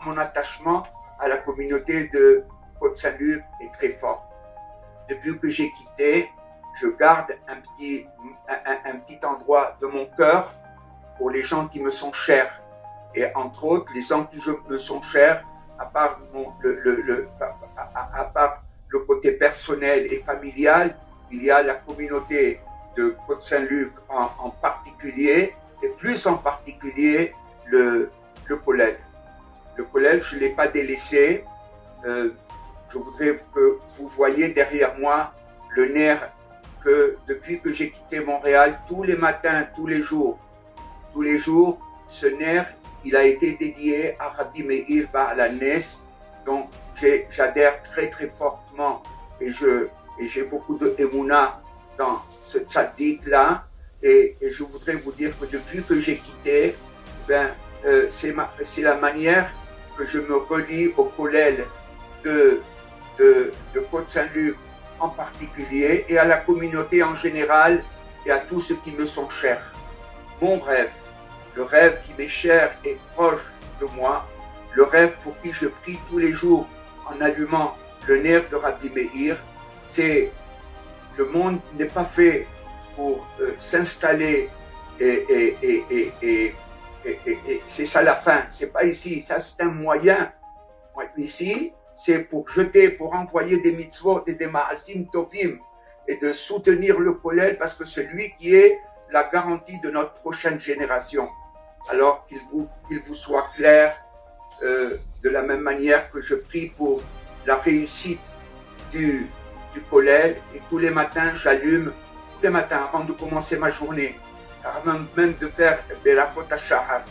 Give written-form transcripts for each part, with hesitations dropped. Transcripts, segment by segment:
mon attachement à la communauté de Côte-Saint-Luc est très fort. Depuis que j'ai quitté, je garde un petit endroit de mon cœur pour les gens qui me sont chers. Et entre autres, les gens qui me sont chers, à part, à part le côté personnel et familial, il y a la communauté de Côte-Saint-Luc en particulier, et plus en particulier le collège. Le collège, je ne l'ai pas délaissé. Je voudrais que vous voyez derrière moi le nerf que depuis que j'ai quitté Montréal, tous les matins, tous les jours, ce nerf, il a été dédié à Rabbi Meir Baal HaNes, dont j'adhère très très fortement et j'ai beaucoup de émouna dans ce tzaddik-là. Et je voudrais vous dire que depuis que j'ai quitté, c'est la manière que je me relie au collège de Côte-Saint-Luc en particulier et à la communauté en général et à tous ceux qui me sont chers. Mon rêve, le rêve qui m'est cher et proche de moi, le rêve pour qui je prie tous les jours en allumant le nerf de Rabbi Meir, c'est le monde n'est pas fait pour s'installer et c'est ça la fin. C'est pas ici, ça c'est un moyen. Ici, c'est pour jeter, pour envoyer des mitzvot et des ma'asim tovim et de soutenir le collège parce que c'est lui qui est la garantie de notre prochaine génération. Alors qu'il vous soit clair, de la même manière que je prie pour la réussite du collège et tous les matins j'allume, tous les matins avant de commencer ma journée, avant même de faire Berachot HaShahar,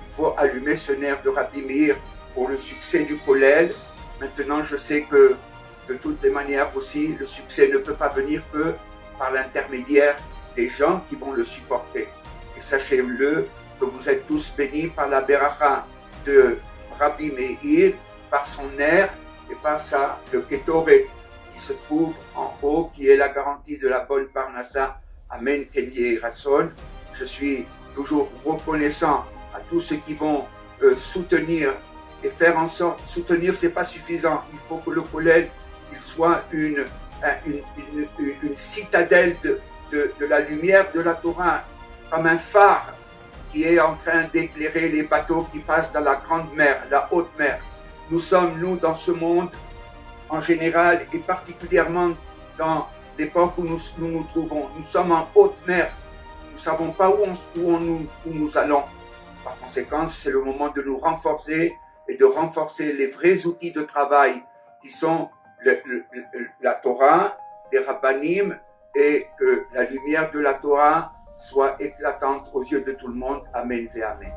il faut allumer ce nerf de Rabbi Meir pour le succès du collège. Maintenant, je sais que de toutes les manières aussi, le succès ne peut pas venir que par l'intermédiaire des gens qui vont le supporter. Et sachez-le, que vous êtes tous bénis par la Beracha de Rabbi Meir, par son nerf et par le Ketoret qui se trouve en haut, qui est la garantie de la bonne Parnassa. Amen, Kenye Rasson. Je suis toujours reconnaissant à tous ceux qui vont soutenir et faire en sorte, soutenir c'est pas suffisant, il faut que le collège il soit une citadelle de la lumière de la Torah, comme un phare qui est en train d'éclairer les bateaux qui passent dans la grande mer, la haute mer. Nous sommes, nous, dans ce monde, en général, et particulièrement dans l'époque où nous trouvons. Nous sommes en haute mer. Nous ne savons pas où nous allons. Par conséquent, c'est le moment de nous renforcer et de renforcer les vrais outils de travail qui sont la Torah, les Rabbanim, et que la lumière de la Torah soit éclatante aux yeux de tout le monde. Amen et Amen.